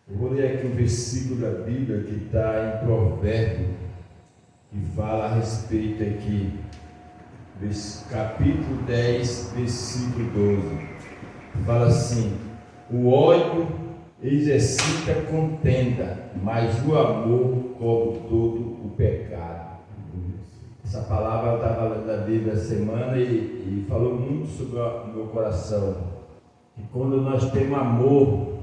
Eu vou ler aqui um versículo da Bíblia que está em Provérbios, que fala a respeito aqui, capítulo 10, versículo 12. Fala assim: o ódio exercita contenda, mas o amor cobre todo o pecado. Essa palavra eu estava lendo na Bíblia essa semana e falou muito sobre o meu coração. E quando nós temos amor,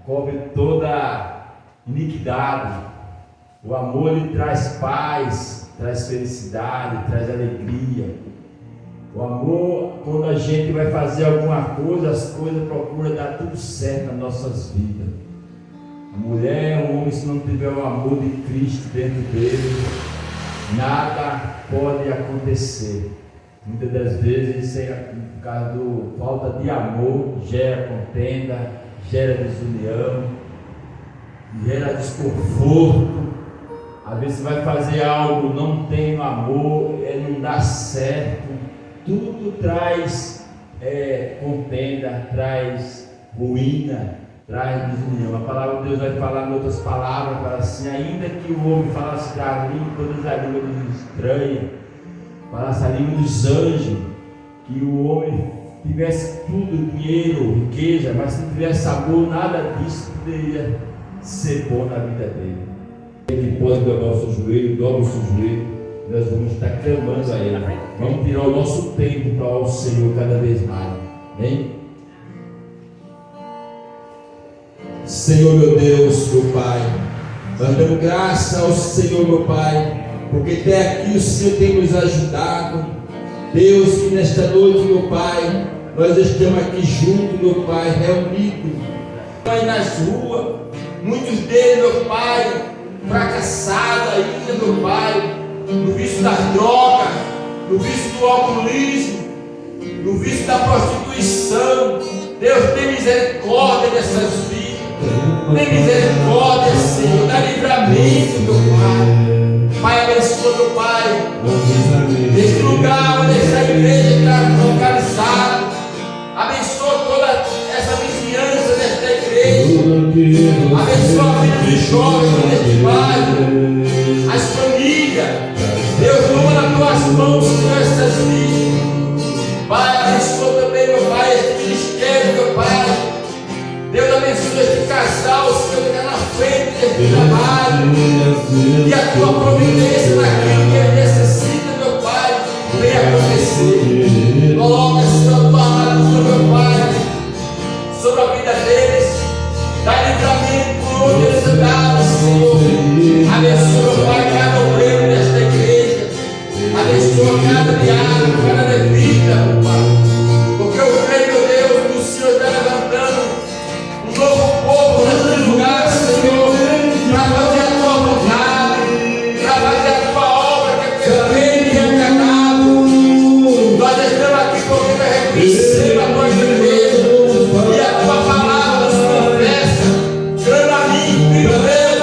cobre toda iniquidade. O amor, ele traz paz, traz felicidade, traz alegria. O amor, quando a gente vai fazer alguma coisa, as coisas procuram dar tudo certo nas nossas vidas. A mulher, o homem, se não tiver o amor de Cristo dentro dele, nada pode acontecer. Muitas das vezes, isso é por causa da falta de amor, gera contenda, gera desunião, gera desconforto. Às vezes você vai fazer algo, não tem amor, não dá certo. Tudo traz contenda, traz ruína, traz desunião. A palavra de Deus vai falar em outras palavras, fala assim: ainda que o homem falasse da língua, todas as línguas dos estranhos, falasse a língua dos anjos, que o homem tivesse tudo, dinheiro, riqueza, mas se não tivesse amor, nada disso poderia ser bom na vida dele. Ele pode dobrar o seu joelho, dobra o seu joelho, nós vamos estar clamando a Ele. Vamos tirar o nosso tempo para o Senhor cada vez mais. Amém? Senhor meu Deus, meu Pai, nós damos graça ao Senhor, meu Pai, porque até aqui o Senhor tem nos ajudado. Deus, que nesta noite, meu Pai, nós estamos aqui juntos, meu Pai, reunidos. Pai, nas ruas, muitos deles, meu Pai, fracassados ainda, meu Pai, no vício das drogas, no vício do alcoolismo, no vício da prostituição. Deus, tem misericórdia dessas vidas, tem misericórdia, Senhor, dá livramento, meu Pai. Pai, abençoa, meu Pai, neste lugar onde essa igreja está localizada. Abençoa toda essa vizinhança desta igreja. Abençoa a vida dos jovens deste bairro, as famílias. Deus, toma nas tuas mãos essas vidas. Pai, abençoa também, meu Pai, este ministério, meu Pai. Deus, abençoa este casal, Senhor, que está na frente deste trabalho. E a tua providência naquilo que ele necessita, meu Pai, venha acontecer. Coloca, Senhor, a tua mão, meu Pai, sobre a vida deles. Dá livramento por onde eles andaram, Senhor. Abençoa, meu Pai, cada obreiro desta igreja. Abençoa cada diário, cada levita, meu Pai. Porque eu creio, meu Deus, que o Senhor está levantando um novo povo neste lugar, Senhor, para fazer a tua vontade, para fazer a tua obra que é perfeita e agradável. Nós estamos aqui porque nós reconhecemos a tua igreja e a tua palavra nos confessa. Clama a mim, Filho Deus.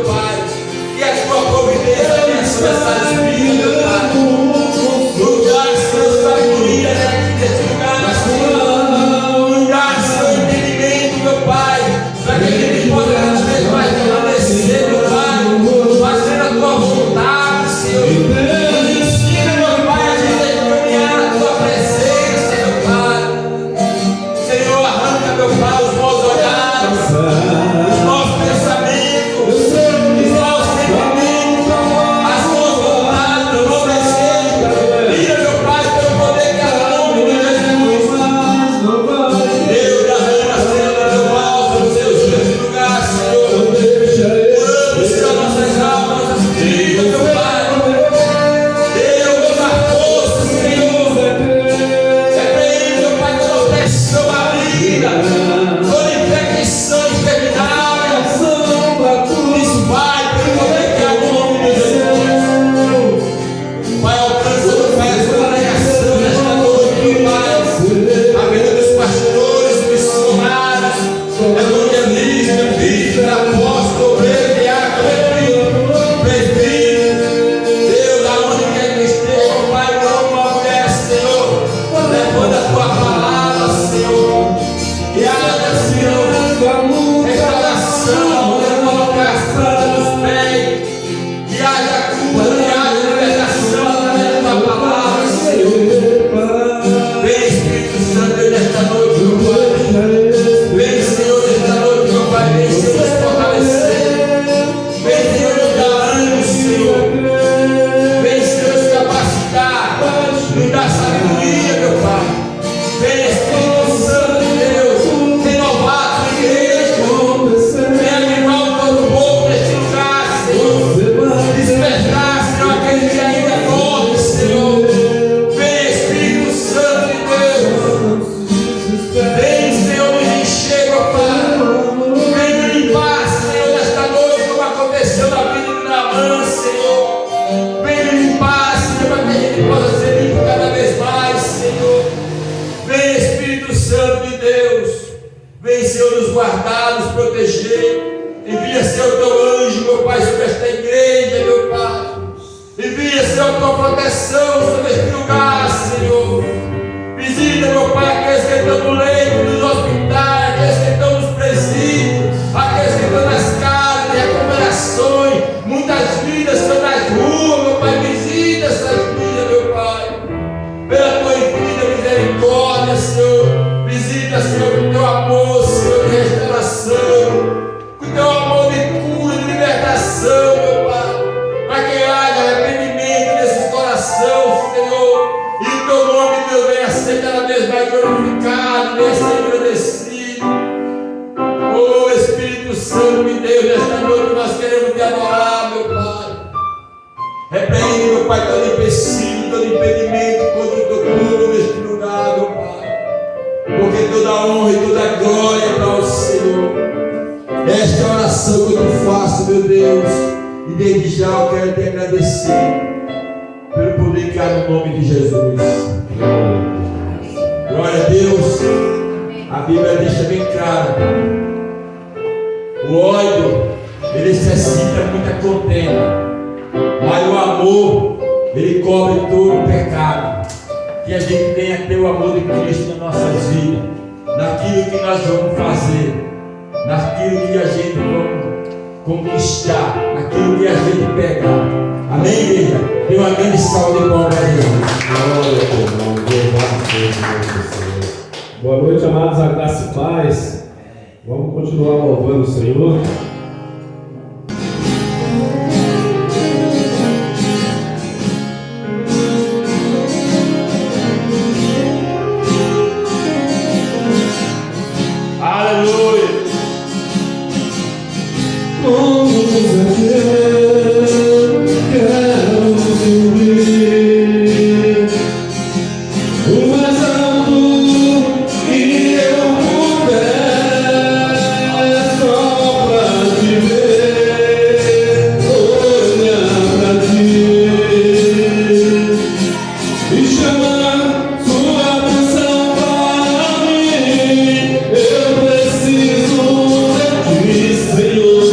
Pai. Que a tua providência venha sobre essas vidas, meu Pai. Nos dá, Senhor, sabedoria aqui nesse lugar, Senhor. Nos dá, Senhor, entendimento, meu Pai, para que a gente possa cada vez mais permanecer, meu Pai, fazendo a tua vontade, Senhor. Nos ensina, meu Pai, a gente a caminhar na tua presença, meu Pai. Senhor, arranca, meu Pai, os maus olhares, os maus pensamentos, os maus sentimentos, as tuas vontades, os maus desejos. Tira, meu Pai, pelo poder que há no nome de Jesus. Deus, derrama, Senhor, meu bálsamo, nos seus dias de lugar, Senhor. Curando, Senhor, nossas almas, nossas vidas, meu Pai. Deus, dá força, Senhor. Repreende, meu Pai, toda opressão maligna, toda infecção terminável. Desfaz pelo poder que há no nome de Jesus. Pai, alcança, meu Pai, a sua pregação nesta noite, meu Pai. A vida dos pastores, missionários, evangelistas, bispo, apóstolo, obreiro, diácono, presbítero. Deus, aonde quer que esteja, meu Pai, como uma mulher, Senhor, levando a tua palavra, Senhor. Que haja, Senhor, restauração, colocação dos pés. Que haja cura, que haja libertação através da tua palavra, Senhor. Vem, Espírito Santo, nesta noite, meu Pai. Vem, Senhor, nesta noite, meu Pai. Vem, Senhor, nos fortalecer. Vem, Senhor, nos dar ânimo, Senhor. Vem, Senhor, nos capacitar. Nos dar sabedoria, meu Pai. Vem, Espírito Santo de Deus, renovar a tua igreja. Vem animar o teu povo neste lugar, Senhor. Despertar, Senhor, aquele que ainda dorme, Senhor. Vem, Espírito Santo de Deus. Vem, Senhor, nos encher, meu Pai. Vem nos limpar, Senhor, nesta noite, como aconteceu na vida de Naamã, Senhor. Vem nos limpar, Senhor, para que a gente possa ser limpo cada vez mais, Senhor. Vem, Espírito Santo de Deus. Vem, Senhor, nos guardar, nos proteger. Envia, Senhor, o teu anjo, meu Pai, sobre esta igreja, meu Pai. Envia, Senhor, a tua proteção sobre este lugar, Senhor. Visita, meu Pai, aqueles que estão no leito dos hospitais, aqueles que estão nos presídios, aqueles que estão nas casas de recuperações, muitas vidas estão nas ruas, meu Pai. Visita essas vidas, meu Pai. Pela tua infinita misericórdia, Senhor. Visita, Senhor, com o teu amor, Senhor, de restauração, com o teu amor de cura, de libertação, meu Pai. Para que haja arrependimento nesses corações, Senhor. E o teu nome, Deus, venha ser cada vez mais glorificado, venha ser agradecido. Oh, Espírito Santo de Deus, nesta noite nós queremos te adorar, meu Pai. Repreende, meu Pai, todo empecilho, todo impedimento contra o teu povo neste lugar, meu Pai. Porque toda honra e toda glória é para o Senhor. Esta é a oração que eu te faço, meu Deus. E desde já eu quero te agradecer pelo poder que há no nome de Jesus. Glória a Deus. A Bíblia deixa bem claro: o ódio, ele necessita muita contenda, mas o amor, ele cobre todo o pecado. Que a gente tenha que ter o amor de Cristo nas nossas vidas, naquilo que nós vamos fazer, naquilo que a gente vai conquistar, naquilo que a gente pegar. Amém, igreja? Dê uma grande salva de palmas a Deus. Boa noite, amados, a graça e paz. Vamos continuar louvando o Senhor. Aleluia. Eu preciso de ti, Senhor.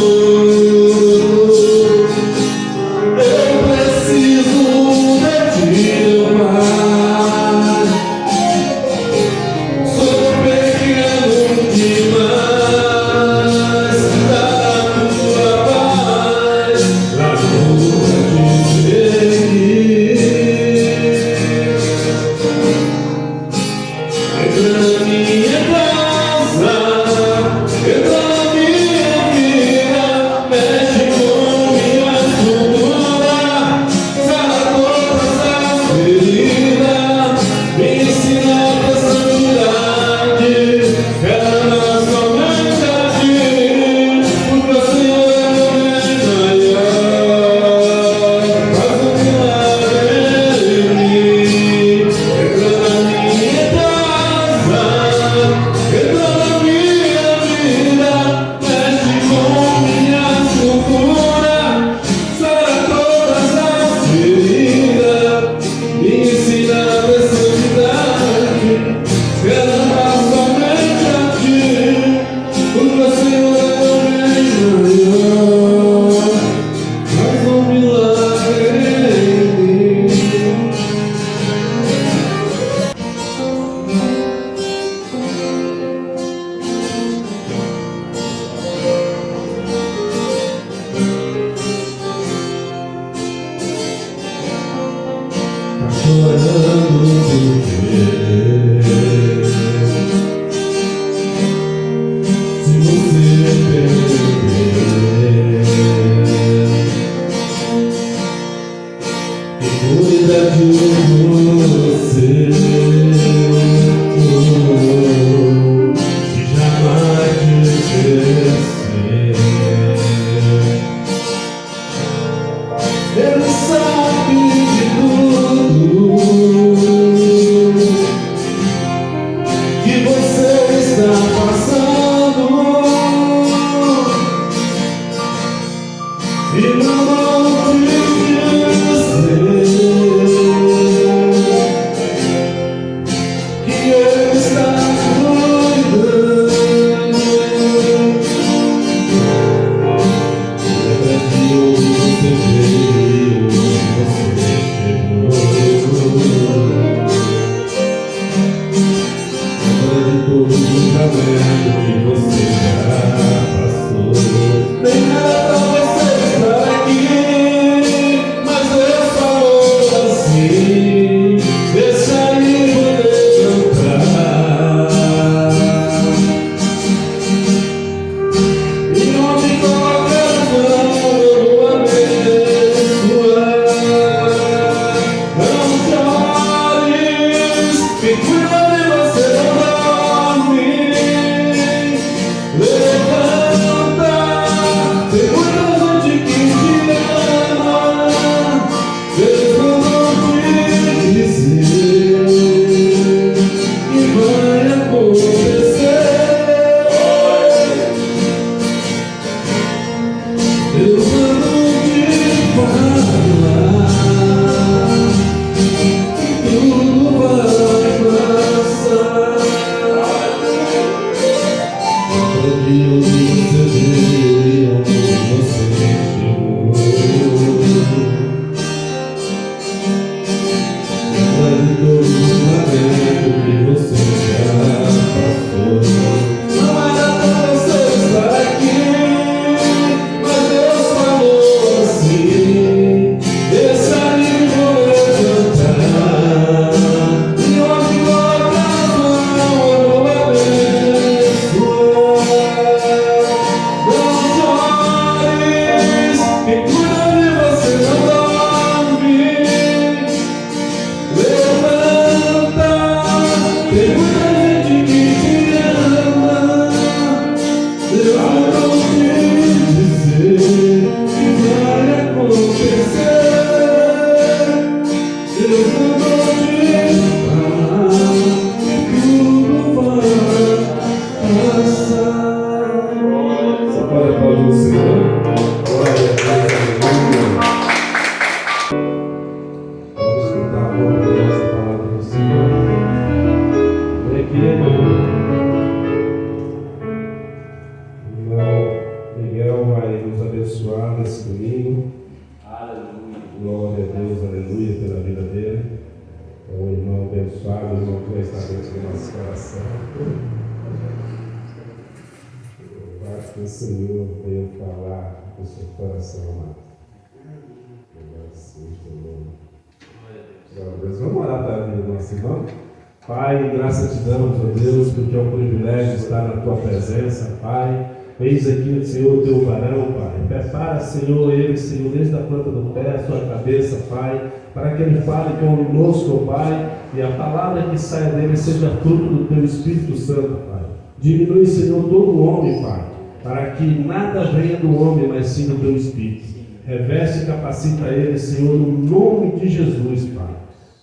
Pai, graças te damos, ó Deus, porque é um privilégio estar na tua presença, Pai. Eis aqui, Senhor, teu varão, Pai. Prepara, Senhor, ele, Senhor, desde a planta do pé, a sua cabeça, Pai, para que ele fale conosco, Pai, e a palavra que saia dele seja fruto do teu Espírito Santo, Pai. Diminui, Senhor, todo o homem, Pai, para que nada venha do homem, mas sim do teu Espírito. Reveste e capacita ele, Senhor, no nome de Jesus, Pai,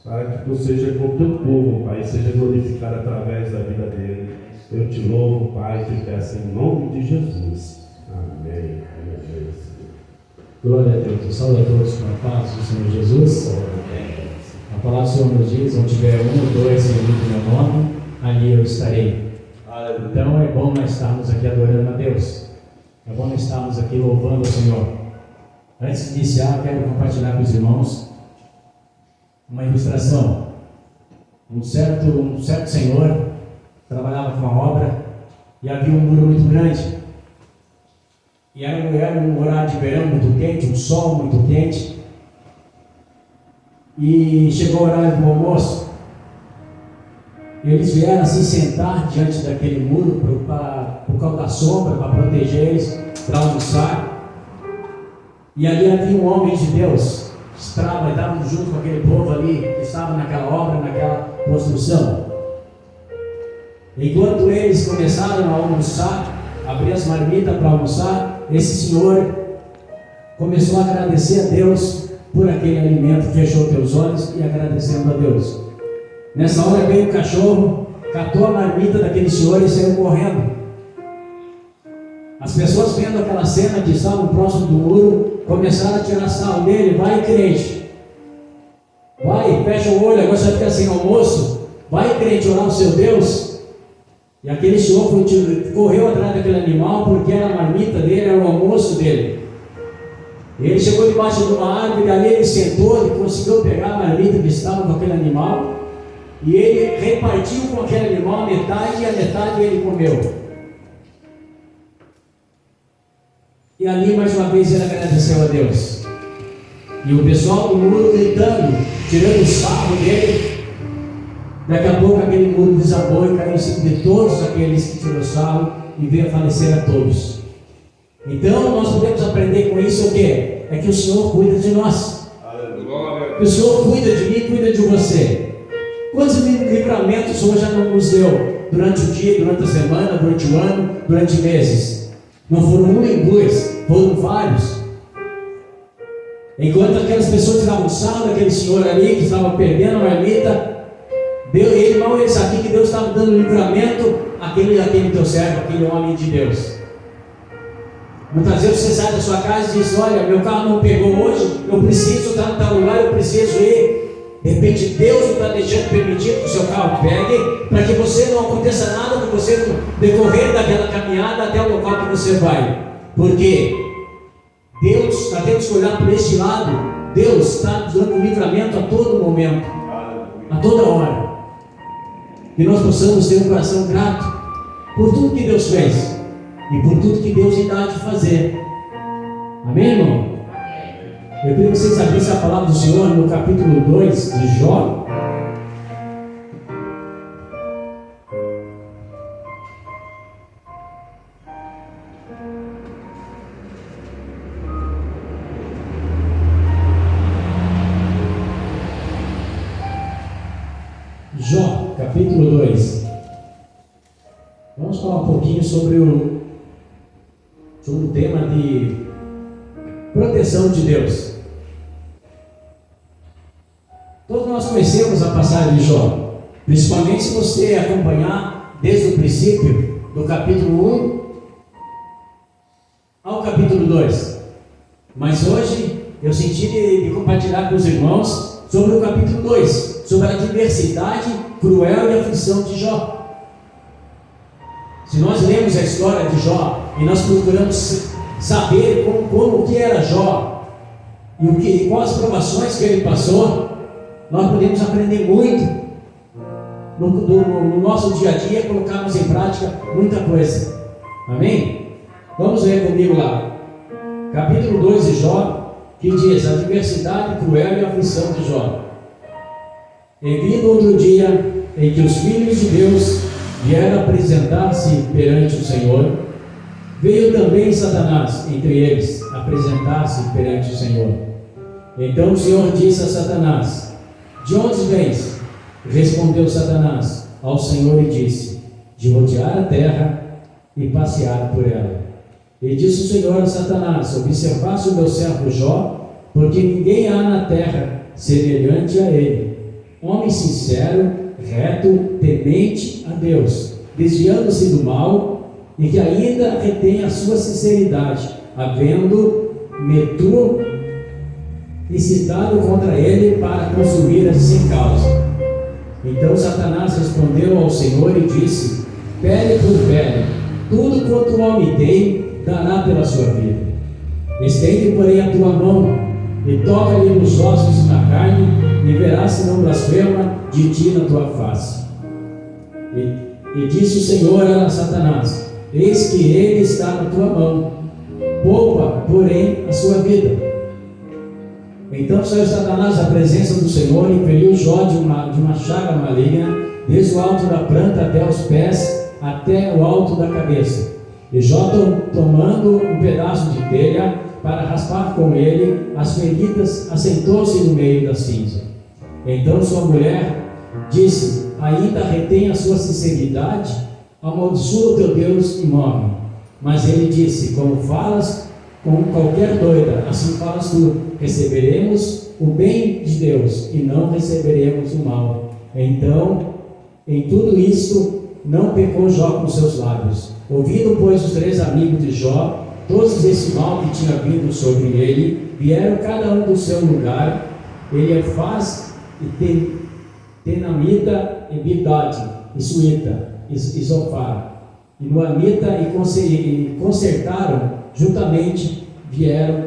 para que tu seja com o teu povo, Pai, e seja glorificado através da vida dele. Eu te louvo, Pai, te peço em nome de Jesus. Amém. Amém. Glória a Deus. Eu saúdo a todos com a paz do Senhor Jesus. A palavra do Senhor nos diz: onde tiver um ou dois reunidos no meu nome, ali eu estarei. Então é bom nós estarmos aqui adorando a Deus. É bom nós estarmos aqui louvando o Senhor. Antes de iniciar, quero compartilhar com os irmãos uma ilustração. Um certo senhor trabalhava com uma obra e havia um muro muito grande. E era um horário de verão muito quente, um sol muito quente. E chegou o horário do almoço. E eles vieram assim sentar diante daquele muro por causa da sombra, para proteger eles, para almoçar. E ali havia um homem de Deus, estavam junto com aquele povo ali, que estava naquela obra, naquela construção. Enquanto eles começaram a almoçar, abrir as marmitas para almoçar, esse senhor começou a agradecer a Deus por aquele alimento, fechou teus olhos e agradecendo a Deus. Nessa hora veio o cachorro, catou a marmita daquele senhor e saiu correndo. As pessoas vendo aquela cena que estavam próximo do muro, começaram a tirar sarro dele. Vai, crente, vai, fecha o olho, agora você vai ficar sem almoço. Vai, crente, orar ao seu Deus. E aquele senhor correu atrás daquele animal, porque era a marmita dele, era o almoço dele. Ele chegou debaixo de uma árvore, ali ele sentou, ele conseguiu pegar a marmita que estava com aquele animal, e ele repartiu com aquele animal metade, e a metade ele comeu. E ali mais uma vez ele agradeceu a Deus. E o pessoal do muro gritando, tirando o sarro dele. Daqui a pouco aquele muro desabou e caiu em cima de todos aqueles que tirou sarro e veio a falecer a todos. Então nós podemos aprender com isso o quê? É que o Senhor cuida de nós. Aleluia. Que o Senhor cuida de mim e cuida de você. Quantos livramentos o Senhor já não nos deu durante o dia, durante a semana, durante o ano, durante meses? Não foram um nem dois, foram vários. Enquanto aquelas pessoas tiravam sarro daquele senhor ali que estava perdendo a marmita, ele mal ele sabia que Deus estava dando livramento àquele teu servo, aquele homem de Deus. Muitas vezes você sai da sua casa e diz: olha, meu carro não pegou hoje, eu preciso estar em tal lugar, eu preciso ir. De repente Deus não está deixando permitir que o seu carro pegue, para que você não aconteça nada com você no decorrer daquela caminhada até o local que você vai. Porque Deus, nós temos que olhar por este lado. Deus está nos dando livramento a todo momento, a toda hora. Que nós possamos ter um coração grato por tudo que Deus fez e por tudo que Deus ainda há de fazer. Amém, irmão? Eu queria que vocês abrissem a palavra do Senhor no capítulo 2 de Jó. Jó, capítulo 2. Vamos falar um pouquinho sobre o tema de proteção de Deus. Todos nós conhecemos a passagem de Jó, principalmente se você acompanhar desde o princípio, do capítulo 1 ao capítulo 2. Mas hoje eu senti de compartilhar com os irmãos sobre o capítulo 2, sobre a adversidade cruel e aflição de Jó. Se nós lemos a história de Jó e nós procuramos saber como que era Jó e quais provações que ele passou, nós podemos aprender muito no nosso dia a dia, colocarmos em prática muita coisa. Amém? Vamos ler comigo lá, capítulo 2 de Jó, que diz: a adversidade cruel e a aflição de Jó. E vindo outro dia em que os filhos de Deus vieram apresentar-se perante o Senhor, veio também Satanás entre eles apresentar-se perante o Senhor. Então o Senhor disse a Satanás: de onde vens? Respondeu Satanás ao Senhor e disse: de rodear a terra e passear por ela. E disse o Senhor a Satanás: observaste o meu servo Jó, porque ninguém há na terra semelhante a ele, homem sincero, reto, temente a Deus, desviando-se do mal, e que ainda retém a sua sinceridade, havendo-me tu incitado contra ele para consumir sem causa. Então Satanás respondeu ao Senhor e disse: pele por pele, tudo quanto o homem tem, dará pela sua vida. Estende, porém, a tua mão e toca-lhe nos ossos e na carne, e verás se não blasfema de ti na tua face. E disse o Senhor a Satanás: eis que ele está na tua mão, poupa, porém, a sua vida. Então saiu Satanás da presença do Senhor e feriu Jó de uma chaga maligna, desde o alto da planta até os pés, até o alto da cabeça. E Jó, tomando um pedaço de telha para raspar com ele as feridas, assentou-se no meio da cinza. Então sua mulher disse: ainda retém a sua sinceridade? Amaldiçoa o teu Deus e morre. Mas ele disse: como falas com qualquer doida, assim falas tu. Receberemos o bem de Deus e não receberemos o mal. Então, em tudo isto, não pecou Jó com seus lábios. Ouvindo, pois, os 3 amigos de Jó todos esse mal que tinha vindo sobre ele, vieram cada um do seu lugar, Eliafaz e Tenamita e Bildade, e Suíta, e Zofar, e Noamita, e consertaram juntamente, vieram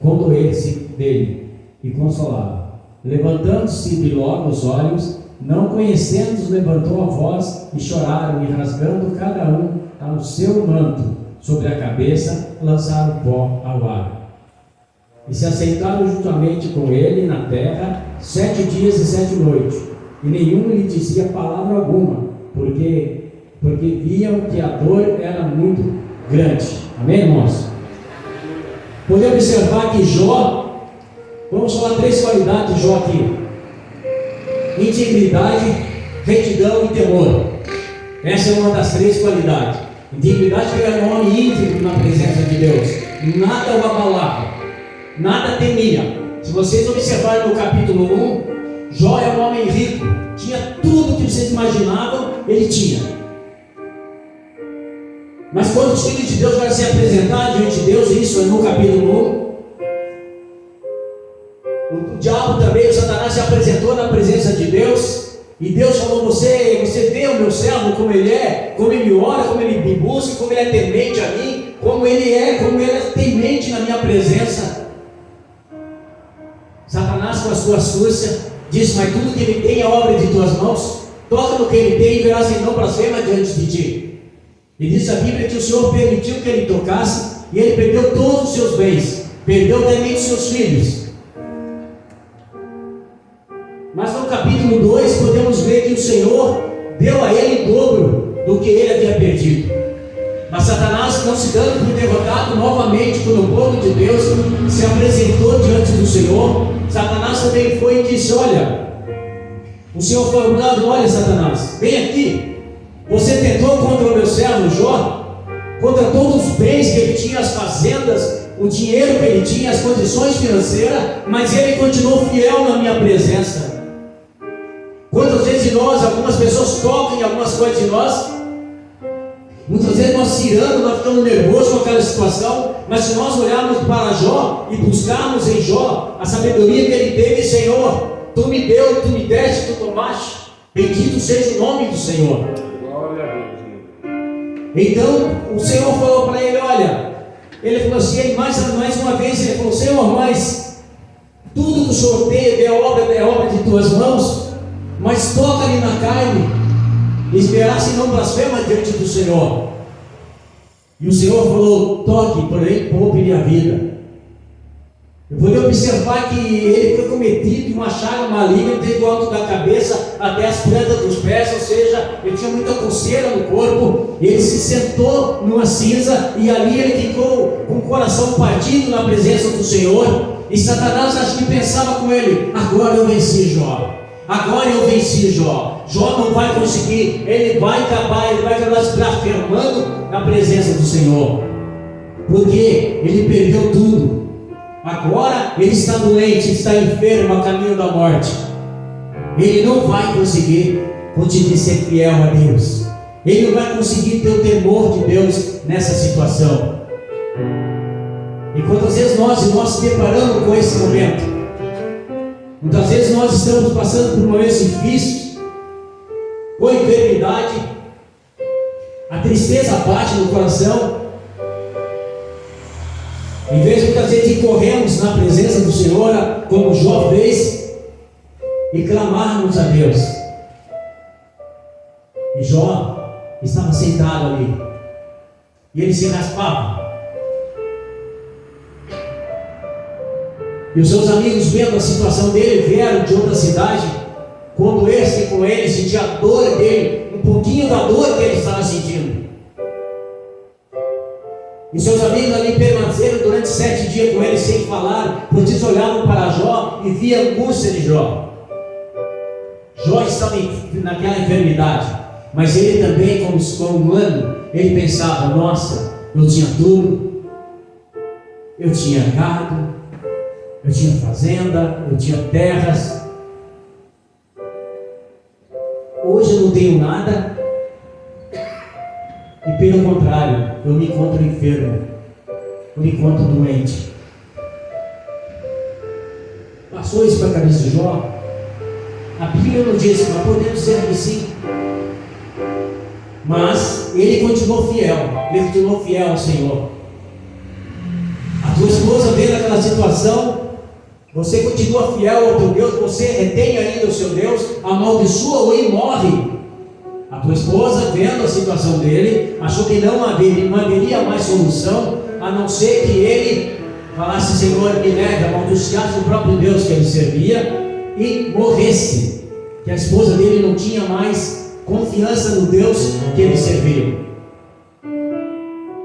condoer-se dele, e consolaram. Levantando-se de logo os olhos, não conhecendo-os, levantou a voz, e choraram, e rasgando cada um ao seu manto sobre a cabeça, lançaram pó ao ar. E se assentaram juntamente com ele na terra 7 dias e 7 noites, e nenhum lhe dizia palavra alguma, porque viam que a dor era muito grande. Amém, irmãos? Podemos observar que Jó, vamos falar 3 qualidades de Jó aqui: integridade, retidão e temor. Essa é uma das 3 qualidades. Integridade era um homem íntegro na presença de Deus, nada o abalava, nada temia. Se vocês observarem no capítulo 1, Jó é um homem rico, tinha tudo que vocês imaginavam, ele tinha. Mas quando os filhos de Deus vão se apresentar diante de Deus, isso é no capítulo 1, o diabo também, o Satanás, se apresentou na presença de Deus. E Deus falou: você vê o meu servo como ele é, como ele ora, como ele me busca, como ele é temente a mim, como ele é temente na minha presença. Satanás, com a sua astúcia, disse: mas tudo que ele tem é obra de tuas mãos, toca no que ele tem e verás em não blasfema diante de ti. E diz a Bíblia que o Senhor permitiu que ele tocasse, e ele perdeu todos os seus bens, perdeu também os seus filhos. Mas no capítulo 2 podemos ver que o Senhor deu a ele o dobro do que ele havia perdido. Mas Satanás, não se dando por derrotado, novamente, quando o povo de Deus se apresentou diante do Senhor, Satanás também foi e disse: olha, o Senhor foi ordenado: olha, Satanás, vem aqui. Você tentou contra o meu servo Jó, contra todos os bens que ele tinha, as fazendas, o dinheiro que ele tinha, as condições financeiras, mas ele continuou fiel na minha presença. Quantas vezes algumas pessoas tocam em algumas coisas de nós, muitas vezes nós tiramos, nós ficamos nervosos com aquela situação, mas se nós olharmos para Jó e buscarmos em Jó a sabedoria que ele teve: Senhor, tu me deu, tu me deste, tu tomaste, bendito seja o nome do Senhor. Então o Senhor falou para ele: olha, ele falou assim, mais uma vez ele falou: Senhor, mas tudo que o Senhor teve é obra de tuas mãos, mas toca ali na carne, esperar se não blasfema diante do Senhor. E o Senhor falou: toque, porém poupe-lhe a vida. Eu vou observar que ele foi cometido em uma chaga maligna desde o alto da cabeça até as plantas dos pés, ou seja, ele tinha muita coceira no corpo. Ele se sentou numa cinza e ali ele ficou com o coração partido na presença do Senhor. E Satanás, acho que pensava com ele: agora eu venci Jó. Agora eu venci Jó. Jó não vai conseguir, ele vai acabar se blasfemando na presença do Senhor, porque ele perdeu tudo. Agora ele está doente, está enfermo, a caminho da morte. Ele não vai conseguir continuar ser fiel a Deus. Ele não vai conseguir ter o temor de Deus nessa situação. E quantas vezes nós se deparamos com esse momento? Muitas vezes nós estamos passando por momentos difíceis, com enfermidade, a tristeza bate no coração. Em vez de muitas vezes corrermos na presença do Senhor, como Jó fez, e clamarmos a Deus. E Jó estava sentado ali, e ele se raspava. E os seus amigos, vendo a situação dele, vieram de outra cidade. Quando esse com ele sentia a dor dele, um pouquinho da dor que ele estava sentindo. E seus amigos ali permaneceram durante 7 dias com ele sem falar, pois eles olhavam para Jó e viam a angústia de Jó. Jó estava naquela enfermidade, mas ele também, como humano, ele pensava: nossa, eu tinha tudo, eu tinha gado, eu tinha fazenda, eu tinha terras. Hoje eu não tenho nada, E pelo contrário, eu me encontro enfermo, eu me encontro doente. Passou isso para a cabeça de Jó? A Bíblia não diz, mas podemos dizer que sim. Mas ele continuou fiel ao Senhor. A tua esposa vendo aquela situação, você continua fiel ao teu Deus, você retém ainda o seu Deus, amaldiçoa-o e morre. A tua esposa vendo a situação dele, achou que não haveria mais solução, a não ser que ele falasse: Senhor, me leve, amaldiçoasse o próprio Deus que ele servia e morresse. Que a esposa dele não tinha mais confiança no Deus que ele servia.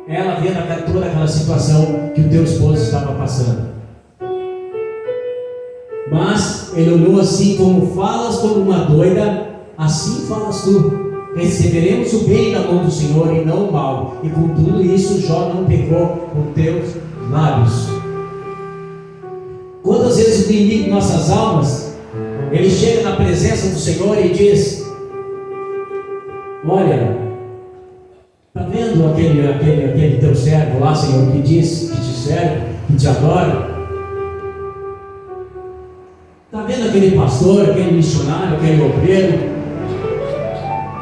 Ela vendo toda aquela situação que o teu esposo estava passando. Mas ele olhou assim: como falas como uma doida, assim falas tu. Receberemos o bem da mão do Senhor e não o mal. E com tudo isso Jó não pecou com teus lábios. Quantas vezes o inimigo de nossas almas, ele chega na presença do Senhor e diz: olha, está vendo aquele teu servo lá, Senhor, que diz que te serve, que te adora? Está vendo aquele pastor, aquele missionário, aquele obreiro?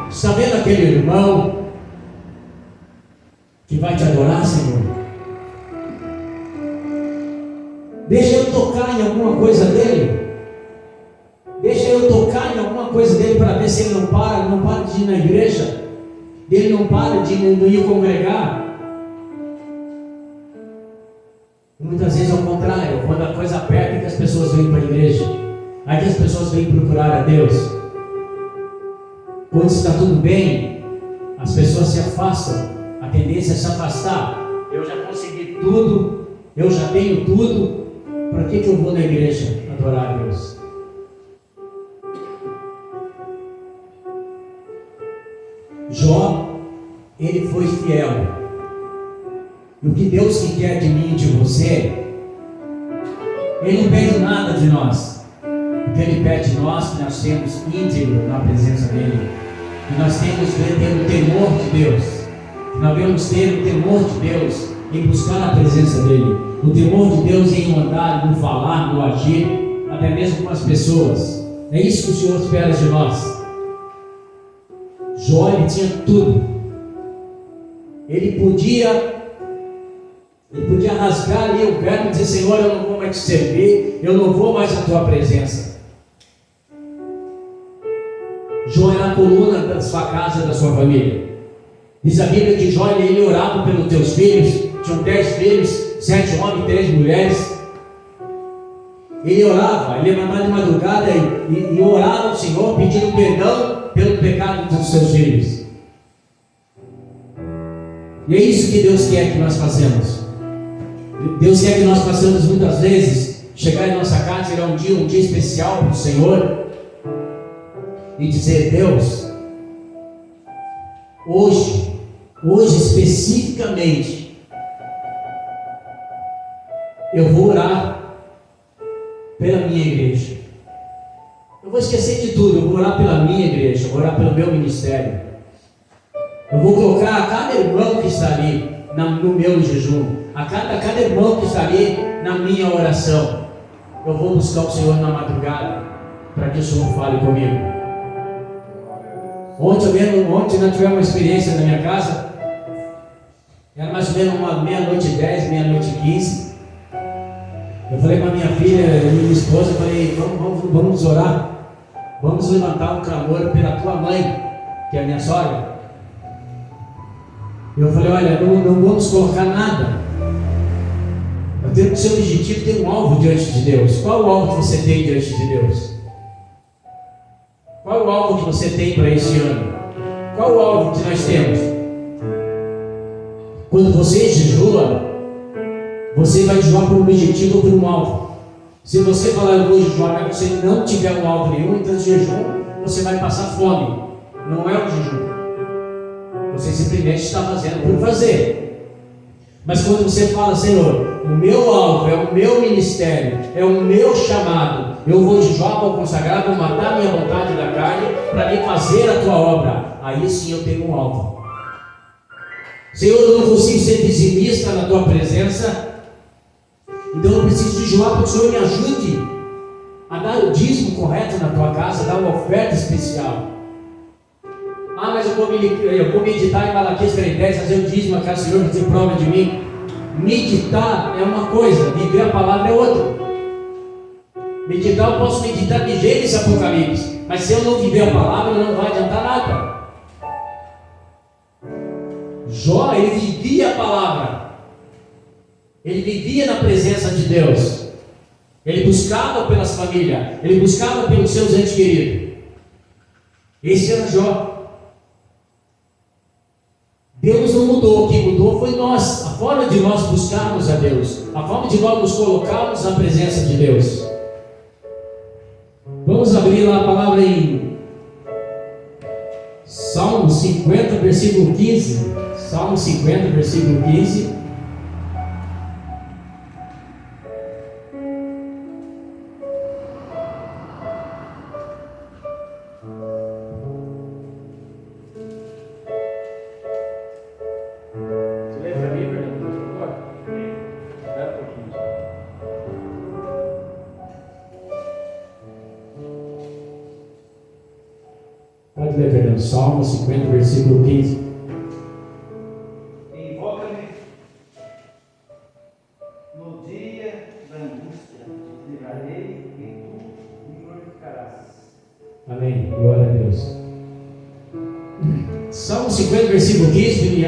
Está vendo aquele irmão que vai te adorar, Senhor? Deixa eu tocar em alguma coisa dele. Deixa eu tocar em alguma coisa dele para ver se ele não para de ir na igreja. Ele não para de ir congregar. Muitas vezes é o contrário, quando a coisa aperta é que as pessoas vêm para a igreja. Aí que as pessoas vêm procurar a Deus. Quando está tudo bem, as pessoas se afastam. A tendência é se afastar. Eu já consegui tudo, eu já tenho tudo. Para que eu vou na igreja adorar a Deus? Jó, ele foi fiel. E o que Deus quer de mim e de você, Ele não pede nada de nós. O que Ele pede de nós, que nós sejamos íntegros na presença dEle, que nós temos que ter o temor de Deus, que nós devemos ter o temor de Deus em buscar a presença dEle, o temor de Deus em andar, no falar, no agir, até mesmo com as pessoas. É isso que o Senhor espera de nós. Jó, ele tinha tudo. Ele podia rasgar ali o verbo e dizer: Senhor, eu não vou mais te servir, eu não vou mais à tua presença. Jó era a coluna da sua casa, da sua família. Diz a Bíblia que Jó, ele orava pelos teus filhos. Tinham 10 filhos, 7 homens e 3 mulheres. Ele orava, ele levantava de madrugada e orava ao Senhor, pedindo perdão pelo pecado dos seus filhos. E é isso que Deus quer que nós façamos. Deus quer que nós façamos muitas vezes, chegar em nossa casa, ir a um dia especial para o Senhor, e dizer: Deus, hoje especificamente, eu vou orar pela minha igreja. Eu vou esquecer de tudo, eu vou orar pela minha igreja, eu vou orar pelo meu ministério. Eu vou colocar a cada irmão que está ali no meu jejum, a cada irmão que está ali na minha oração. Eu vou buscar o Senhor na madrugada, para que o Senhor fale comigo. Ontem nós tivemos uma experiência na minha casa. Era mais ou menos uma meia-noite 10, meia-noite 15. Eu falei para minha filha e minha esposa, eu falei: vamos orar. Vamos levantar um clamor pela tua mãe, que é a minha sogra. Eu falei: olha, não vamos colocar nada. Eu tenho que ser objetivo, ter um alvo diante de Deus. Qual o alvo que você tem diante de Deus? Qual o alvo que você tem para esse ano? Qual o alvo que nós temos? Quando você jejua, você vai jejuar por um objetivo ou por um alvo. Se você falar: eu vou jejuar, mas você não tiver um alvo nenhum, então esse jejum, você vai passar fome. Não é um jejum. Você simplesmente está fazendo por fazer. Mas quando você fala: Senhor, o meu alvo é o meu ministério, é o meu chamado, eu vou jejuar, vou consagrar, vou matar a minha vontade da carne para me fazer a tua obra, aí sim eu tenho um alvo. Senhor, eu não consigo ser dizimista na tua presença, então eu preciso jejuar para que o Senhor me ajude a dar o dízimo correto na tua casa, dar uma oferta especial. Ah, mas eu vou meditar em Malaquias 3:10, fazer o dízimo, a casa do Senhor fazer prova de mim. Meditar é uma coisa, viver a palavra é outra. Meditar, eu posso meditar de Gênesis e Apocalipse, mas se eu não viver a palavra, não vai adiantar nada. Jó, ele vivia a palavra, ele vivia na presença de Deus, ele buscava pelas famílias, ele buscava pelos seus entes queridos. Esse era Jó. Deus não mudou, o que mudou foi nós, a forma de nós buscarmos a Deus, a forma de nós nos colocarmos na presença de Deus. Vamos abrir lá a palavra em Salmo 50, versículo 15. Salmo 50, versículo 15. Pode ler, Fernando. Salmo 50, versículo 15. Invoca-me no dia da angústia, te livrarei e tu me glorificarás. Amém. Glória a Deus. Salmo 50, versículo 15.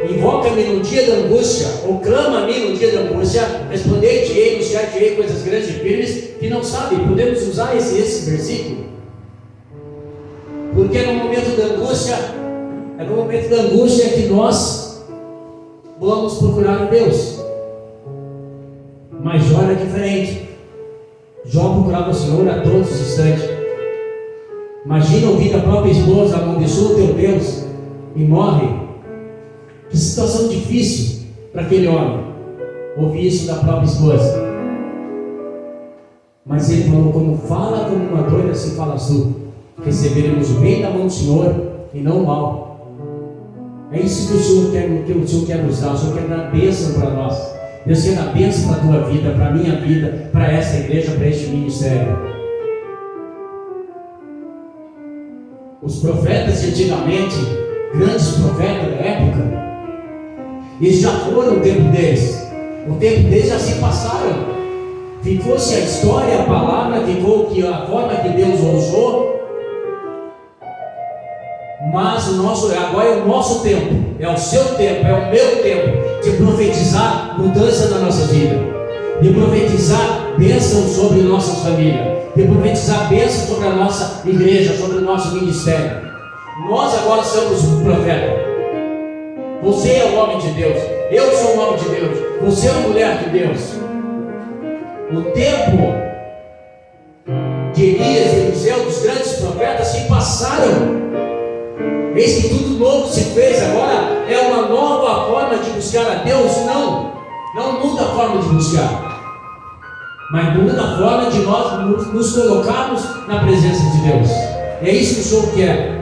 Invoca-me no dia da angústia, ou clama a mim no dia da angústia, responder-te-ei, buscar-te-ei coisas grandes e firmes, que não sabe. Podemos usar esse versículo, porque no momento da angústia, é no momento da angústia que nós vamos procurar a Deus. Mas Jó era diferente. Jó procurava o Senhor a todos os instantes. Imagina ouvir da própria esposa: amaldiçoa o teu Deus e morre. Que situação difícil para aquele homem ouvir isso da própria esposa. Mas ele falou: como fala como uma doida, assim falas tu. Receberemos o bem da mão do Senhor e não o mal. É isso que o Senhor quer nos dar. O Senhor quer dar bênção para nós. Deus quer dar bênção para a tua vida, para a minha vida, para essa igreja, para este ministério. Os profetas de antigamente, grandes profetas da época, eles já foram o tempo deles. O tempo deles já se passaram. Ficou-se a história, a palavra, ficou que a forma que Deus usou. Mas agora é o nosso tempo, é o seu tempo, é o meu tempo de profetizar mudança na nossa vida, de profetizar bênção sobre nossas famílias, de profetizar bênção sobre a nossa igreja, sobre o nosso ministério. Nós agora somos um profeta. Você é um homem de Deus, eu sou um homem de Deus, você é uma mulher de Deus. O tempo de Elias e Eliseu, dos grandes profetas, se passaram. Eis que tudo novo se fez. Agora é uma nova forma de buscar a Deus. Não muda a forma de buscar, mas muda a forma de nós nos colocarmos na presença de Deus. É isso que o Senhor quer.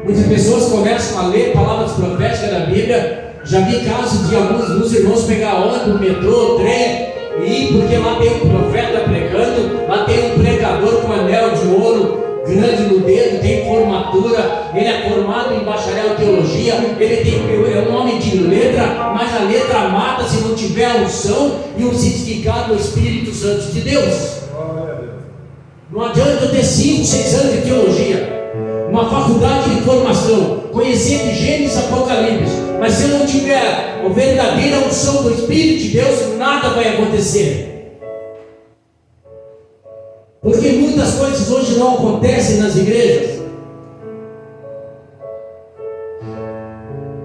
Muitas pessoas começam a ler palavras proféticas da Bíblia. Já vi casos de alguns dos irmãos pegar ônibus, metrô, trem, e ir porque lá tem um profeta pregando, lá tem um pregador com anel de ouro grande no dedo, tem formatura, ele é formado em bacharel em teologia, é um homem de letra, mas a letra mata se não tiver a unção e o certificado do Espírito Santo de Deus. Não adianta eu ter 5, 6 anos de teologia, uma faculdade de formação, conhecer de Gênesis e Apocalipse, mas se eu não tiver a verdadeira unção do Espírito de Deus, nada vai acontecer. Porque muitas coisas hoje não acontecem nas igrejas.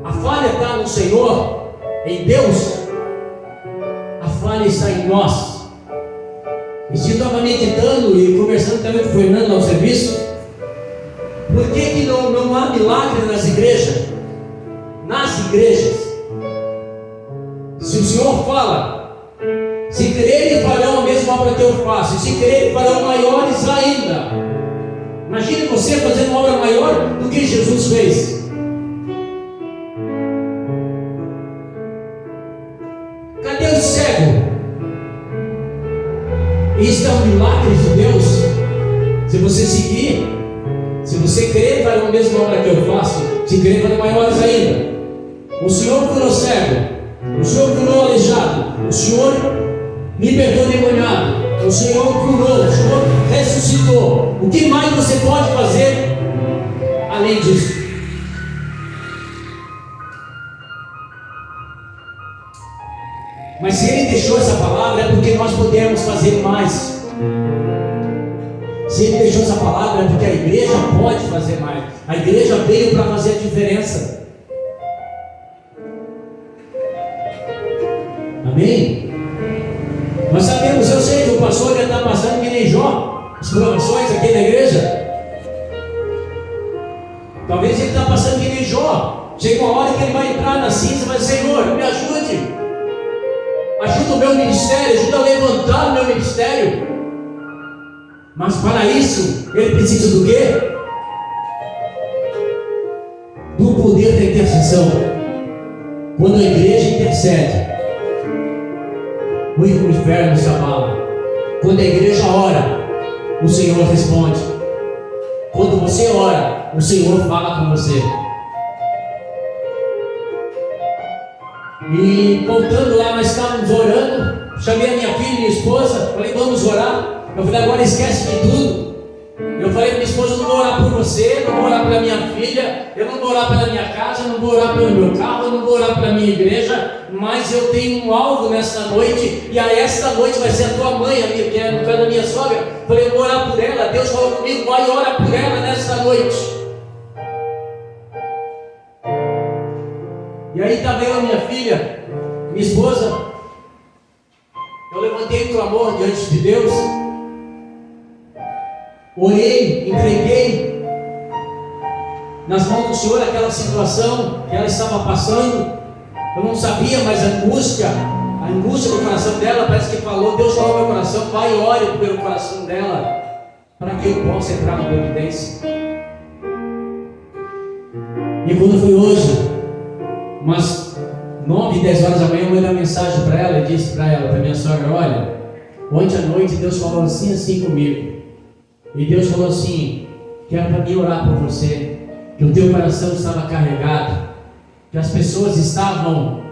A falha está no Senhor, em Deus. A falha está em nós. E se eu estava meditando e conversando também com o Fernando ao serviço, por que não há milagre nas igrejas? Nas igrejas, se o Senhor fala: se crerem farão a mesma obra que eu faço, e se crerem farão maiores ainda. Imagine você fazendo uma obra maior do que Jesus fez. Isso é um milagre de Deus. Se você seguir, se você crer, vai na mesma obra que eu faço. Se crer, vai maiores ainda. O Senhor curou cego, o Senhor curou aleijado, o Senhor libertou demoniado, o Senhor curou, o Senhor ressuscitou. O que mais você pode fazer além disso? Mas se Ele deixou essa palavra, é porque nós podemos fazer mais. Se Ele deixou essa palavra, é porque a igreja pode fazer mais. A igreja veio para fazer a diferença. Amém? Nós sabemos, eu sei que o pastor já está passando que nem Jó, as provações aqui na igreja. Talvez ele está passando que nem Jó. Chega uma hora que ele vai entrar na cinza e vai dizer: Senhor, me ajude. Ajuda o meu ministério, ajuda a levantar o meu ministério. Mas para isso, ele precisa do quê? Do poder da intercessão. Quando a igreja intercede, o inferno se abala. Quando a igreja ora, o Senhor responde. Quando você ora, o Senhor fala com você. E voltando lá, nós estávamos orando. Chamei a minha filha e minha esposa. Falei: vamos orar. Eu falei: agora esquece de tudo. Eu falei para minha esposa: eu não vou orar por você, não vou orar pela minha filha, eu não vou orar pela minha casa, não vou orar pelo meu carro, eu não vou orar pela minha igreja, mas eu tenho um alvo nesta noite, e esta noite vai ser a tua mãe, que é no caso da minha sogra. Eu falei: eu vou orar por ela. Deus falou comigo: vai orar por ela nesta noite. E aí estava eu, minha filha, minha esposa. Eu levantei o clamor diante de Deus, orei, entreguei nas mãos do Senhor aquela situação que ela estava passando. Eu não sabia, mas a angústia do coração dela, parece que falou, Deus falou no meu coração: vai e ore pelo coração dela, para que eu possa entrar na providência. E quando foi hoje, umas 9, 10 horas da manhã, eu mandei uma mensagem para ela e disse para ela, para minha sogra: olha, ontem à noite Deus falou assim comigo. E Deus falou assim, que era para mim orar por você, que o teu coração estava carregado, que as pessoas estavam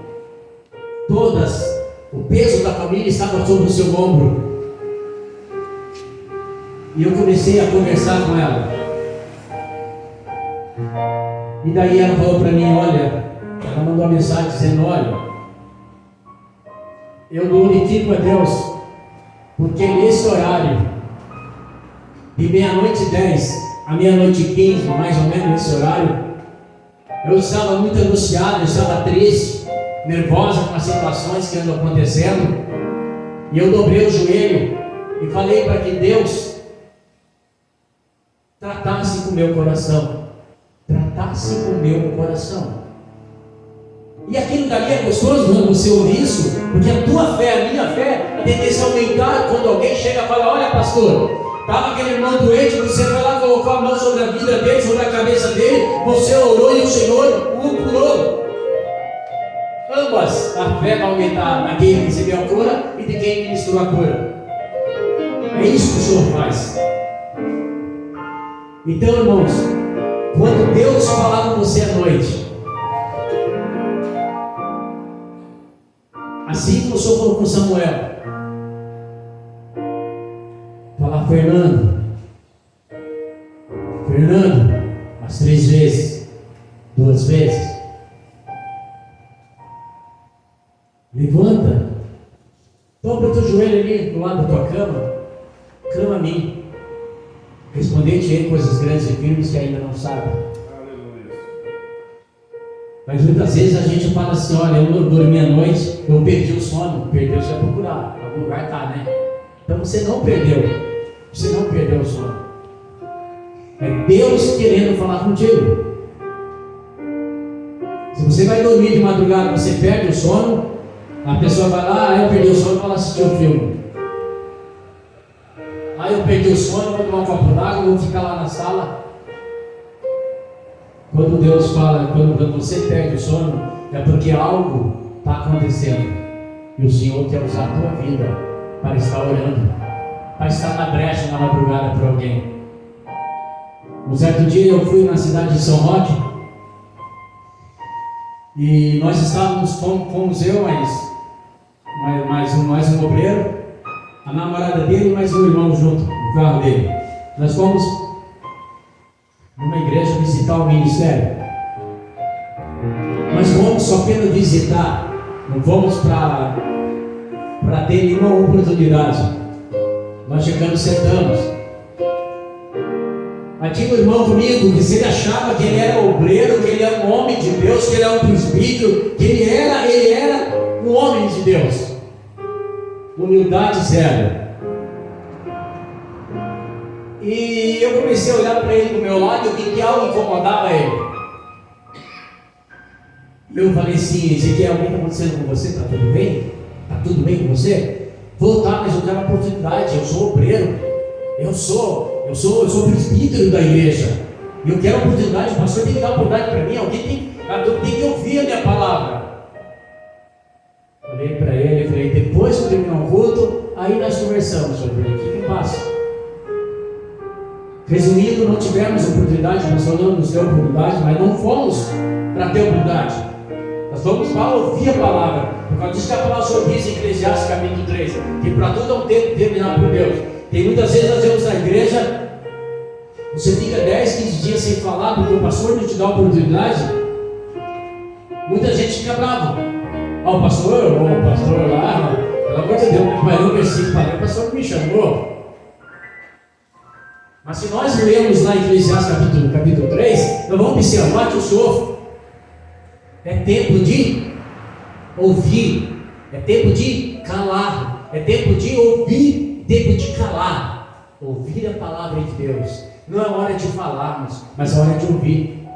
todas, o peso da família estava sobre o seu ombro. E eu comecei a conversar com ela. E daí ela falou para mim: olha, ela mandou uma mensagem dizendo: olha, eu glorifico a Deus, porque nesse horário de meia-noite 10 a meia-noite 15, mais ou menos nesse horário, eu estava muito angustiado, eu estava triste, nervosa com as situações que andam acontecendo. E eu dobrei o joelho e falei para que Deus tratasse com o meu coração. Tratasse com o meu coração. E aquilo dali é gostoso quando você ouvir isso, porque a tua fé, a minha fé, a tendência a aumentar quando alguém chega e fala: olha, pastor, estava aquele irmão doente, você foi lá, colocou a mão sobre a vida dele, sobre a cabeça dele, você orou e o Senhor o curou. Ambas, a fé vai aumentar na quem recebeu a cura e de quem ministrou a cura. É isso que o Senhor faz. Então, irmãos, quando Deus falar com você à noite, assim como o Senhor falou com Samuel, falar: Fernando, umas 3 vezes, 2 vezes, levanta, dobra o teu joelho ali do lado da tua cama, clama a mim. Respondei-te coisas grandes e firmes que ainda não sabem. Mas muitas vezes a gente fala assim: olha, eu não dormi à noite, eu perdi o sono. Perdeu, você vai procurar, algum lugar está, né? Então você não perdeu o sono. É Deus querendo falar contigo. Se você vai dormir de madrugada, você perde o sono, a pessoa vai lá: eu perdi o sono, vai lá assistir o filme. Eu perdi o sono, vou tomar um copo d'água, vou ficar lá na sala. Quando Deus fala, quando você perde o sono, é porque algo está acontecendo. E o Senhor quer usar a tua vida para estar orando. para estar na brecha na madrugada por alguém. Um certo dia eu fui na cidade de São Roque e nós estávamos, fomos eu, mais um obreiro, a namorada dele e mais um irmão junto no carro dele. Nós fomos numa igreja visitar o ministério. Nós fomos só pelo visitar, não fomos para ter nenhuma oportunidade. Nós chegamos, sentamos. Mas tinha um irmão comigo que se ele achava que ele era obreiro, que ele era um homem de Deus, que ele era um presbítero, que ele era um homem de Deus. Humildade zero. E eu comecei a olhar para ele do meu lado e eu vi que algo incomodava ele. Eu falei assim: Ezequiel, o que está acontecendo com você? Está tudo bem? Está tudo bem com você? Voltar, mas eu quero a oportunidade. Eu sou obreiro. Eu sou presbítero da igreja. E eu quero a oportunidade. O pastor tem que dar a oportunidade para mim. Alguém tem que ouvir a minha palavra. Olhei para ele e falei: depois que terminar o culto, aí nós conversamos sobre o que passa. Resumindo, não tivemos oportunidade, nós só não nos deu oportunidade, mas não fomos para ter oportunidade. Nós fomos para ouvir a palavra. Por causa disso que a palavra só diz em Eclesiastes capítulo 3, que para tudo há um tempo determinado por Deus. Tem muitas vezes nós vemos na igreja, você fica 10, 15 dias sem falar, porque o pastor não te dá a oportunidade. Muita gente fica bravo. O pastor lá, pelo amor de Deus, me parou o versículo, o pastor não me chamou. Mas se nós lemos lá em Eclesiastes capítulo 3, nós vamos observar que o Senhor é tempo de ouvir, é tempo de calar, é tempo de ouvir, tempo de calar. Ouvir a palavra de Deus. Não é hora de falarmos, mas é hora de ouvir.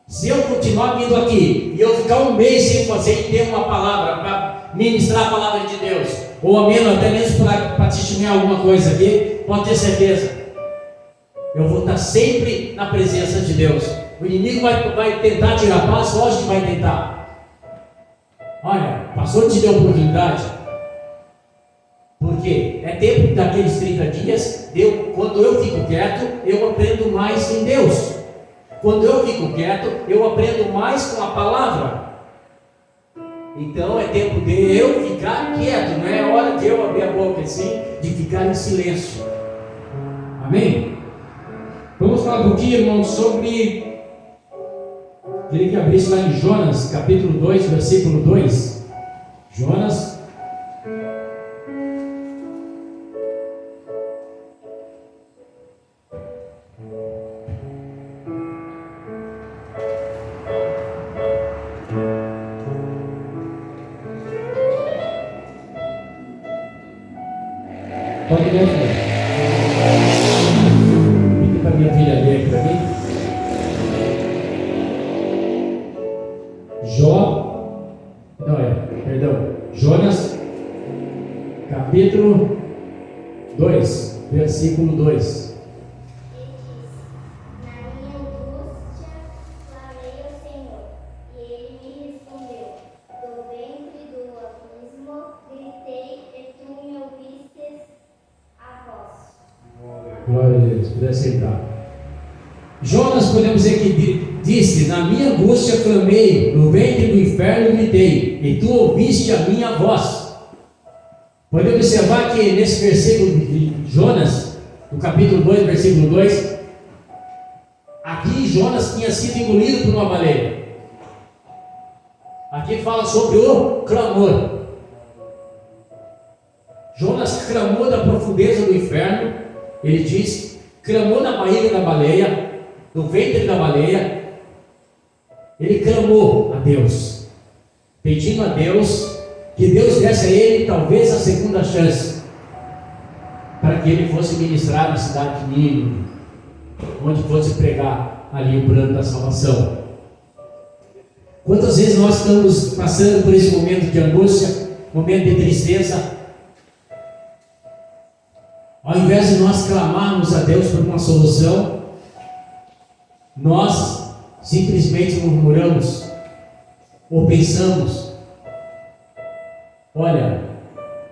Se eu continuar vindo aqui e eu ficar um mês sem fazer e ter uma palavra para ministrar a palavra de Deus, ou ao menos até mesmo para testemunhar alguma coisa aqui, pode ter certeza, eu vou estar sempre na presença de Deus. O inimigo vai tentar tirar a paz, lógico que vai tentar. Olha, o pastor te deu oportunidade. Por quê? É tempo daqueles 30 dias. Quando eu fico quieto, eu aprendo mais em Deus. Quando eu fico quieto, eu aprendo mais com a palavra. Então é tempo de eu ficar quieto. Não é hora de eu abrir a boca assim, de ficar em silêncio. Amém? Vamos falar um pouquinho, irmãos, sobre... Queria que abrisse lá em Jonas, capítulo 2, versículo 2. Jonas. Pode ler, filho. Pedi para minha filha ler para mim. Jonas, capítulo 2, versículo 2. Glória a Deus, puder aceitar. Jonas, podemos dizer que disse: na minha angústia clamei, no ventre do inferno gritei, e tu ouviste a minha voz. Podemos observar que nesse versículo de Jonas, no capítulo 2, versículo 2, aqui Jonas tinha sido engolido por uma baleia. Aqui fala sobre o clamor. Jonas clamou da profundeza do inferno. Ele diz, clamou na barriga da baleia, no ventre da baleia. Ele clamou a Deus, pedindo a Deus que Deus desse a ele talvez a segunda chance, para que ele fosse ministrar na cidade de Nínive, onde fosse pregar ali o plano da salvação. Quantas vezes nós estamos passando por esse momento de angústia, momento de tristeza, ao invés de nós clamarmos a Deus por uma solução, nós simplesmente murmuramos ou pensamos: olha,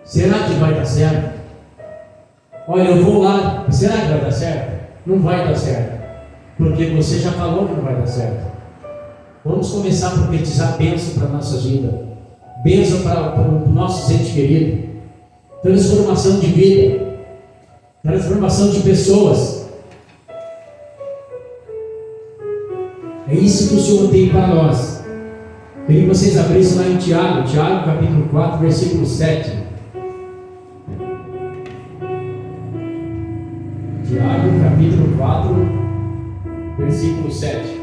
será que vai dar certo? Olha, eu vou lá, será que vai dar certo? Não vai dar certo, porque você já falou que não vai dar certo. Vamos começar a profetizar bênção para a nossa vida, bênção para o nosso ente querido, transformação de vida, transformação de pessoas. É isso que o Senhor tem para nós. Queria que vocês abrissem lá em Tiago capítulo 4, versículo 7. Tiago capítulo 4, versículo 7.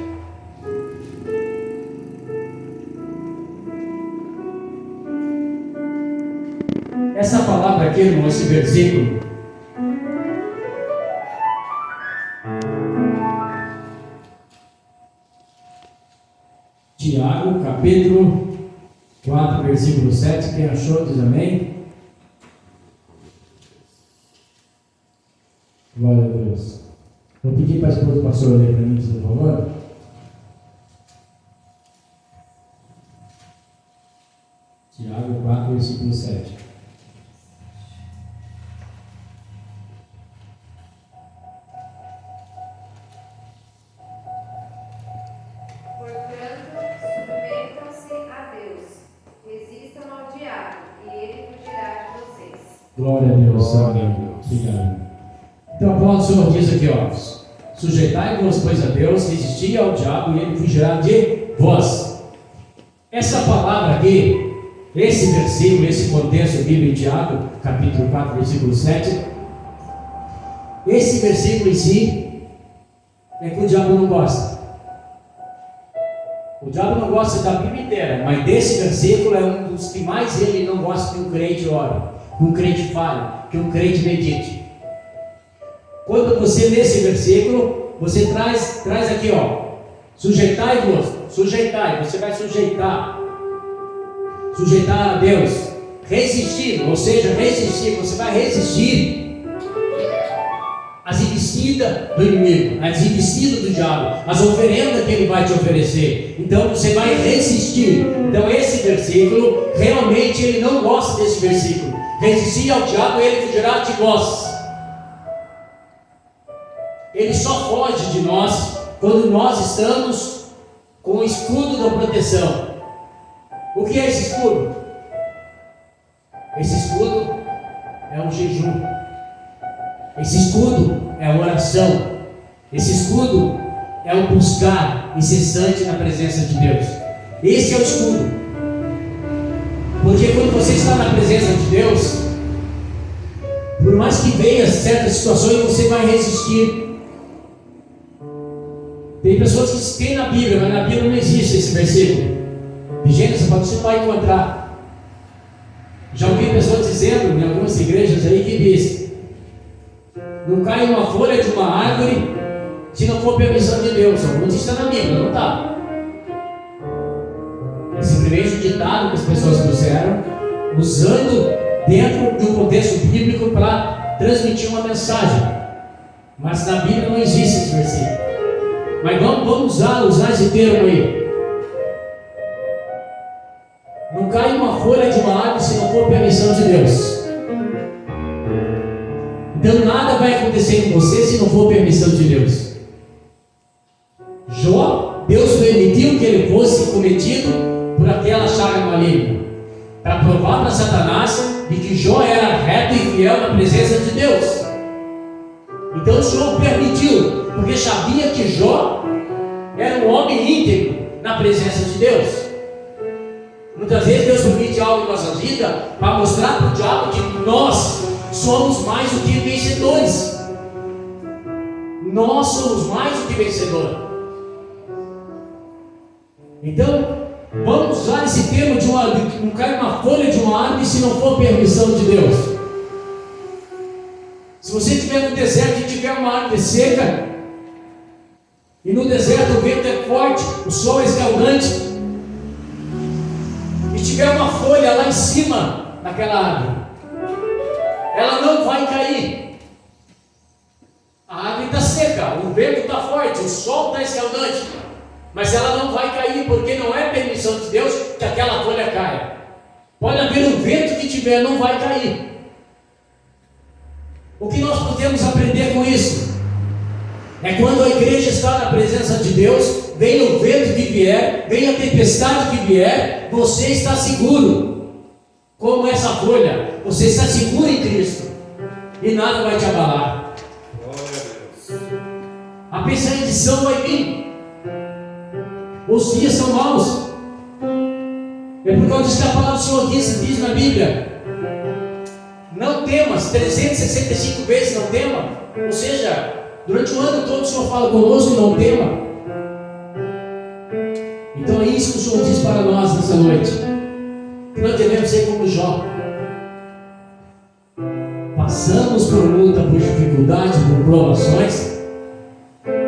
Essa palavra aqui, irmão, esse versículo, Tiago, capítulo 4, versículo 7, quem achou, diz amém. Glória a Deus. Vou pedir para a esposa do pastor ler para mim, por favor. Tiago 4, versículo 7. Glória a Deus. Obrigado. Então a palavra do Senhor diz aqui, ó: sujeitai-vos, pois, a Deus, resisti ao diabo e ele fugirá de vós. Essa palavra aqui, esse versículo, esse contexto bíblico em Tiago, capítulo 4, versículo 7, esse versículo em si é que o diabo não gosta. O diabo não gosta da Bíblia inteira, mas desse versículo é um dos que mais ele não gosta que um crente ore, que um crente fale, que um crente medite. Quando você lê esse versículo, você traz aqui, ó: sujeitai-vos, sujeitai, você vai sujeitar a Deus, resistir, ou seja, resistir, você vai resistir as investidas do inimigo, as investidas do diabo, as oferendas que ele vai te oferecer. Então você vai resistir. Então esse versículo, realmente ele não gosta desse versículo: resistir ao diabo e ele fugirá de vós. Ele só foge de nós quando nós estamos com o escudo da proteção. O que é esse escudo? Esse escudo é um jejum. Esse escudo é a oração. Esse escudo é o buscar incessante na presença de Deus. Esse é o escudo. Porque quando você está na presença de Deus, por mais que venha certas situações, você vai resistir. Tem pessoas que têm na Bíblia, mas na Bíblia não existe esse versículo. De Gênesis, você vai encontrar. Já ouvi pessoas dizendo em algumas igrejas aí que diz: não cai uma folha de uma árvore se não for permissão de Deus. Alguns está na Bíblia, não está. É simplesmente um ditado que as pessoas trouxeram, usando dentro de um contexto bíblico para transmitir uma mensagem. Mas na Bíblia não existe esse versículo. Mas vamos usar esse termo aí. Não cai uma folha de uma árvore se não for permissão de Deus. Então nada vai acontecer com você se não for permissão de Deus. Jó, Deus permitiu que ele fosse cometido por aquela chaga maligna, para provar para Satanás de que Jó era reto e fiel na presença de Deus. Então o Senhor permitiu, porque sabia que Jó era um homem íntegro na presença de Deus. Muitas vezes Deus permite algo em nossa vida para mostrar para o diabo que nós somos mais do que vencedores. Nós somos mais do que vencedores. Então, vamos usar esse termo de não cai uma folha de uma árvore se não for permissão de Deus. Se você estiver no deserto e tiver uma árvore seca, e no deserto o vento é forte, o sol é escaldante, e tiver uma folha lá em cima daquela árvore, ela não vai cair. A árvore está seca, o vento está forte, o sol está escaldante, mas ela não vai cair, porque não é permissão de Deus que aquela folha caia. Pode haver o vento que tiver, não vai cair. O que nós podemos aprender com isso? É quando a igreja está na presença de Deus, venha o vento que vier, venha a tempestade que vier, você está seguro, como essa folha, você está seguro em Cristo, e nada vai te abalar. A perseguição vai vir, os dias são maus, é por causa disso que a palavra do Senhor diz na Bíblia: não temas, 365 vezes não tema, ou seja, durante o ano todo o Senhor fala conosco: não tema. Então é isso que o Senhor diz para nós nessa noite, que nós devemos ser como Jó. Passamos por luta, por dificuldade, por provações,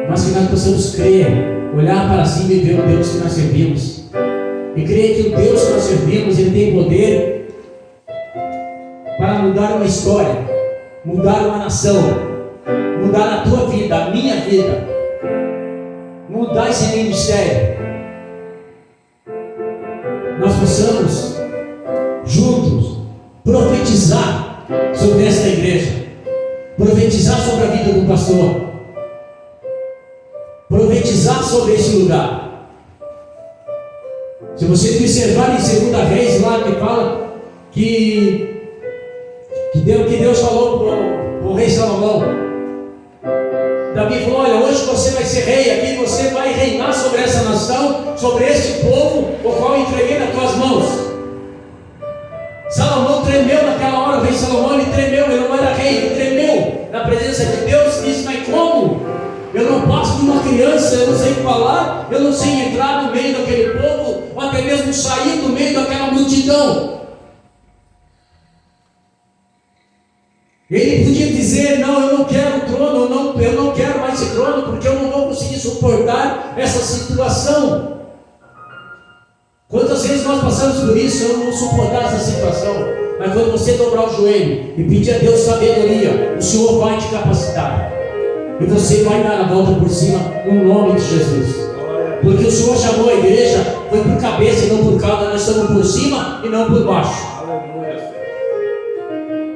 mas que nós possamos crer, olhar para cima e ver o Deus que nós servimos, e crer que o Deus que nós servimos, Ele tem poder para mudar uma história, mudar uma nação, mudar a tua vida, a minha vida, mudar esse ministério. Nós possamos juntos profetizar sobre esta igreja, profetizar sobre a vida do pastor, profetizar sobre esse lugar. Se você observar em 2 Reis, lá que fala que Deus falou para o rei Salomão, Davi falou: olha, hoje você vai ser rei aqui, você vai reinar sobre essa nação, sobre este povo, o qual eu entreguei nas tuas mãos. Salomão tremeu naquela hora, o rei Salomão, ele tremeu, ele não era rei, ele tremeu na presença de Deus, e disse: mas como? Eu não passo de uma criança, eu não sei falar, eu não sei entrar no meio daquele povo, ou até mesmo sair do meio daquela multidão. Ele podia dizer: não, eu não quero o trono, eu não quero mais esse trono, porque eu não vou conseguir suportar essa situação. Quantas vezes nós passamos por isso? Eu não vou suportar essa situação. Mas quando você dobrar o joelho e pedir a Deus sabedoria, o Senhor vai te capacitar, e você vai dar a volta por cima, no nome de Jesus. Porque o Senhor chamou a igreja, foi por cabeça e não por cauda. Nós estamos por cima e não por baixo.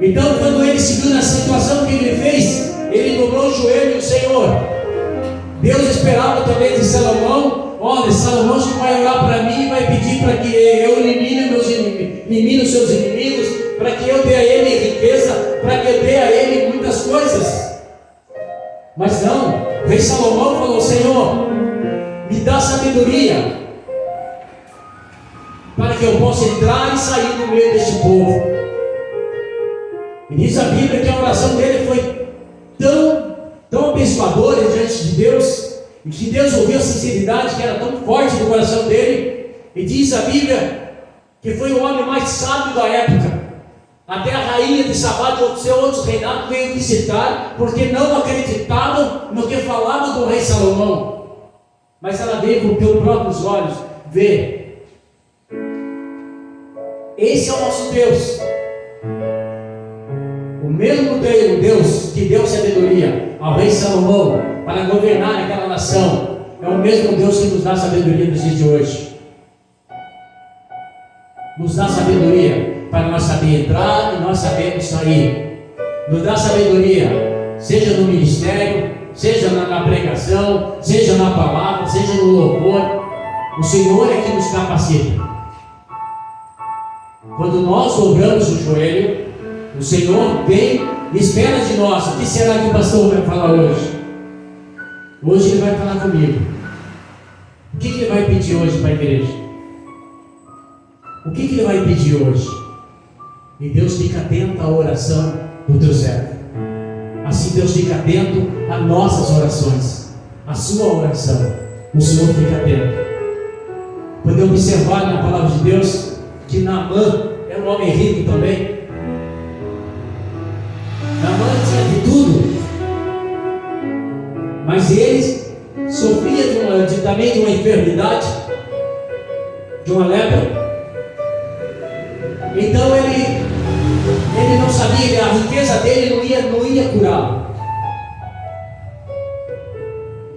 Então, quando ele seguiu na situação que ele fez, ele dobrou o joelho e o Senhor, Deus esperava também de Salomão: olha, Salomão vai orar para mim e vai pedir para que eu elimine os seus inimigos, para que eu dê a ele riqueza, para que eu dê a ele muitas coisas. Mas não, o rei Salomão falou: Senhor, me dá sabedoria, para que eu possa entrar e sair do meio deste povo. E diz a Bíblia que a oração dele foi tão abençoadora diante de Deus, e que Deus ouviu a sinceridade que era tão forte do coração dele. E diz a Bíblia que foi o homem mais sábio da época. Até a rainha de Sabá, de outros reinados, veio visitar, porque não acreditavam no que falava do rei Salomão. Mas ela veio com teus próprios olhos ver. Esse é o nosso Deus. O mesmo Deus que deu sabedoria ao rei Salomão para governar aquela nação, é o mesmo Deus que nos dá sabedoria nos dias de hoje. Nos dá sabedoria para nós saber entrar e nós sabermos sair. Nos dá sabedoria, seja no ministério, seja na pregação, seja na palavra, seja no louvor. O Senhor é que nos capacita. Quando nós dobramos o joelho, o Senhor vem e espera de nós. O que será que o pastor vai falar hoje? Hoje ele vai falar comigo. O que ele vai pedir hoje para a igreja? O que ele vai pedir hoje? E Deus fica atento à oração do teu servo. Assim Deus fica atento às nossas orações, à sua oração. O Senhor fica atento. Podemos observar na palavra de Deus que Naamã é um homem rico também. Naamã tinha de tudo, mas ele sofria também de uma enfermidade, de uma lepra. Então ele não sabia, a riqueza dele não ia curá-lo.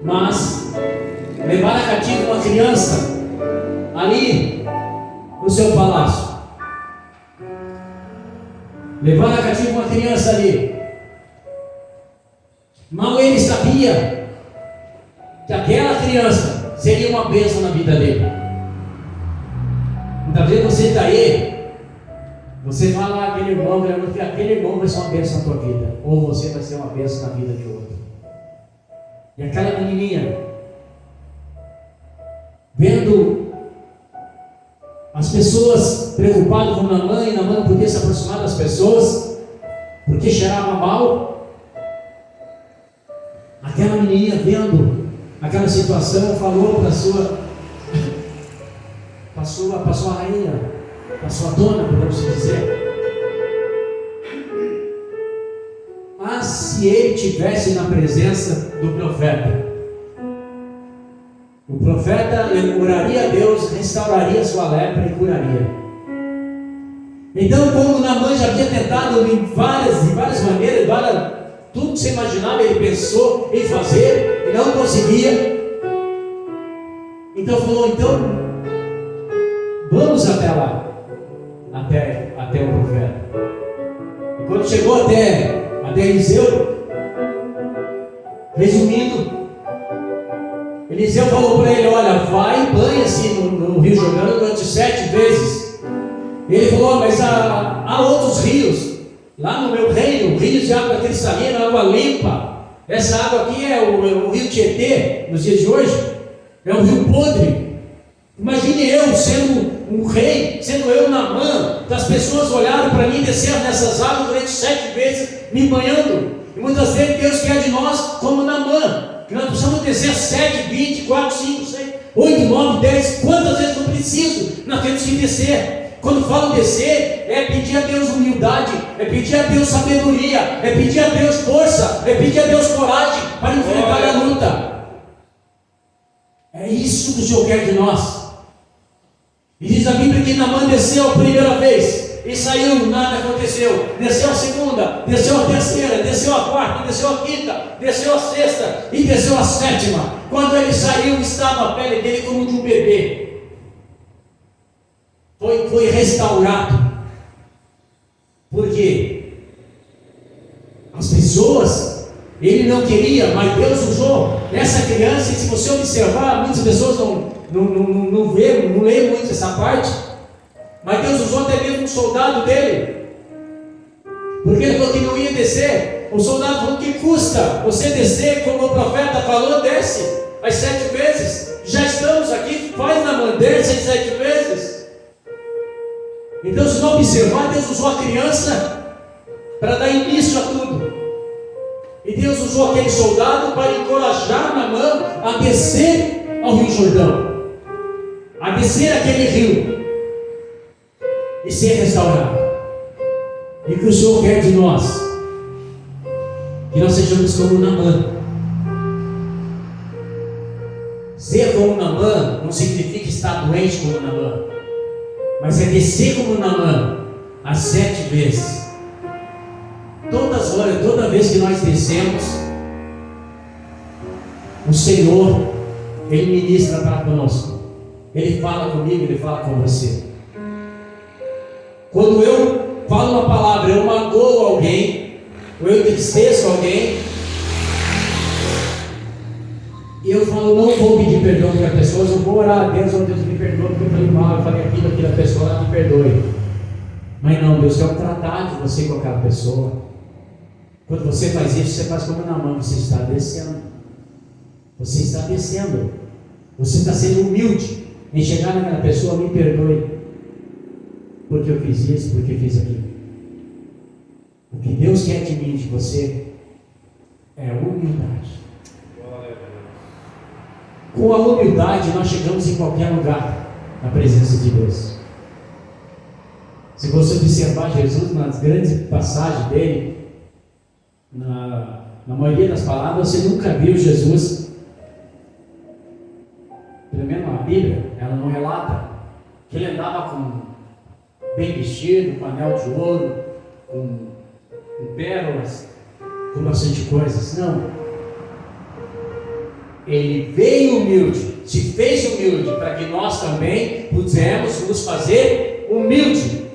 Mas levar cativo uma criança ali no seu palácio, levar cativo uma criança ali, Mal ele sabia que aquela criança seria uma bênção na vida dele. Muitas vezes você está aí, você fala aquele irmão que aquele irmão vai ser uma bênção na tua vida, ou você vai ser uma bênção na vida de outro. E aquela menininha, vendo as pessoas preocupadas com Naamã, e Naamã não podia se aproximar das pessoas, porque cheirava mal. Aquela menininha, vendo aquela situação, falou para sua rainha, para sua dona, podemos dizer. Mas se ele tivesse na presença do profeta, o profeta oraria a Deus, restauraria sua lepra e curaria. Então, como Naamã já havia tentado de várias maneiras, tudo que você imaginava, ele pensou em fazer e não conseguia. Então falou, vamos até lá, até o profeta. E quando chegou até Eliseu, resumindo, Eliseu falou para ele: olha, vai e banha-se no Rio Jordão durante 7 vezes. Ele falou: mas há outros rios, lá no meu reino, rios de água cristalina, água limpa. Essa água aqui é o rio Tietê, nos dias de hoje, é um rio podre. Imagine eu sendo um rei, sendo eu Naamã, das pessoas olharam para mim descer nessas águas durante 7 vezes, me banhando. E muitas vezes Deus quer de nós como Naamã, que nós precisamos descer 7, 20, 4, 5, 6, 8, 9, 10, quantas vezes for preciso, nós temos que descer. Quando falo descer, é pedir a Deus humildade, é pedir a Deus sabedoria, é pedir a Deus força, é pedir a Deus coragem para enfrentar a luta. É isso que o Senhor quer de nós. E diz a Bíblia que Naamã desceu a primeira vez e saiu, nada aconteceu. Desceu a segunda, desceu a terceira, desceu a quarta, desceu a quinta, desceu a sexta e desceu a sétima. Quando ele saiu, estava a pele dele como de um bebê. Foi restaurado. Por quê? As pessoas, ele não queria, mas Deus usou essa criança. E se você observar, muitas pessoas não lê muito essa parte, mas Deus usou até mesmo um soldado dele, porque ele falou que não ia descer. O soldado falou: que custa você descer, como o profeta falou, desce as 7 vezes, já estamos aqui, faz Naamã, desce as 7 vezes. Então, se não observar, Deus usou a criança para dar início a tudo, e Deus usou aquele soldado para encorajar Naamã a descer ao Rio Jordão, a descer aquele rio e ser restaurado. E o que o Senhor quer de nós? Que nós sejamos como Naamã. Ser como Naamã não significa estar doente como Naamã, mas é descer como Naamã as 7 vezes. Toda vez que nós descemos, o Senhor, Ele ministra para conosco. Ele fala comigo, Ele fala com você. Quando eu falo uma palavra, eu magoo alguém, ou eu entristeço alguém, e eu falo: não vou pedir perdão para a pessoa, eu vou orar a Deus: oh Deus, me perdoa porque eu falei mal, eu falei aquilo da pessoa, ela me perdoe. Mas não, Deus quer tratar de você com aquela pessoa. Quando você faz isso, você faz como Naamã, você está descendo. Você está descendo. Você está sendo humilde em chegar naquela pessoa: me perdoe, porque eu fiz isso, porque eu fiz aquilo. O que Deus quer de mim, de você, é humildade. Com a humildade, nós chegamos em qualquer lugar na presença de Deus. Se você observar Jesus nas grandes passagens dele, na maioria das palavras, você nunca viu Jesus, pelo menos a Bíblia, ela não relata que ele andava bem vestido, com anel de ouro, com pérolas, com bastante coisas. Não. Ele veio humilde, se fez humilde, para que nós também pudéssemos nos fazer humilde.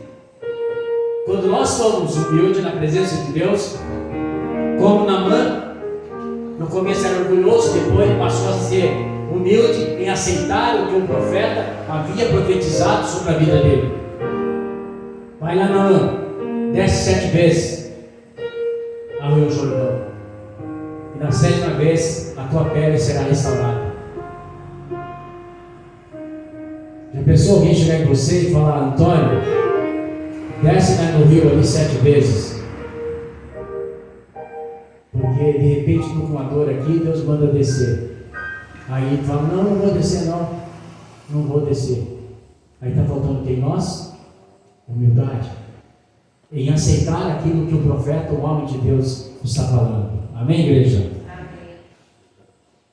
Quando nós somos humildes na presença de Deus, como Naamã, No começo era orgulhoso, depois passou a ser humilde em aceitar o que o profeta havia profetizado sobre a vida dele. Vai lá, Naamã, desce 7 vezes ao Rio Jordão, e na 7ª vez a tua pele será restaurada. Já pensou alguém chegar em você e falar: Antônio, desce lá no rio ali 7 vezes, porque de repente estou com uma dor aqui, Deus manda descer. Aí fala: não vou descer, não vou descer. Aí está faltando o que em nós? Humildade, em aceitar aquilo que o profeta, o homem de Deus, está falando. Amém, igreja? Amém.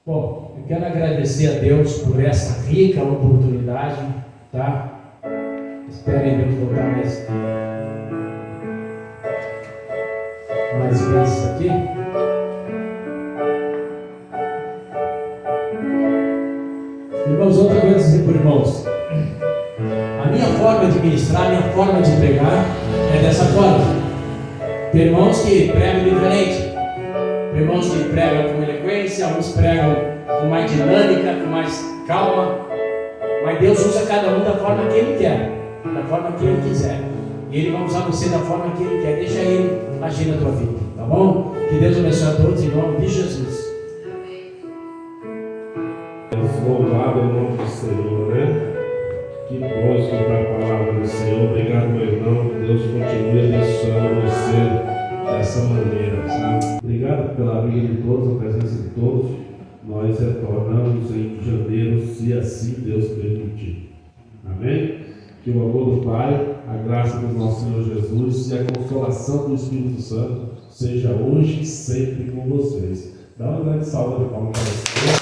Bom, eu quero agradecer a Deus por essa rica oportunidade, tá? Esperem Deus voltar mais vezes aqui. Irmãos, outra coisa dizer por irmãos, a minha forma de ministrar, a minha forma de pregar é dessa forma. Tem irmãos que pregam diferente, tem irmãos que pregam com eloquência, uns pregam com mais dinâmica, com mais calma, mas Deus usa cada um da forma que Ele quer, da forma que Ele quiser, e Ele vai usar você da forma que Ele quer. Deixa Ele agir na tua vida, tá bom? Que Deus abençoe a todos em nome de Jesus. Louvado o nome do Senhor, né? Que bom escutar a palavra do Senhor. Obrigado, meu irmão. Que Deus continue abençoando você dessa maneira, sabe? Obrigado pela vida de todos, a presença de todos. Nós retornamos em janeiro, se assim Deus permitir. Amém? Que o amor do Pai, a graça do nosso Senhor Jesus e a consolação do Espírito Santo seja hoje e sempre com vocês. Dá uma grande salva de palmas para o Senhor.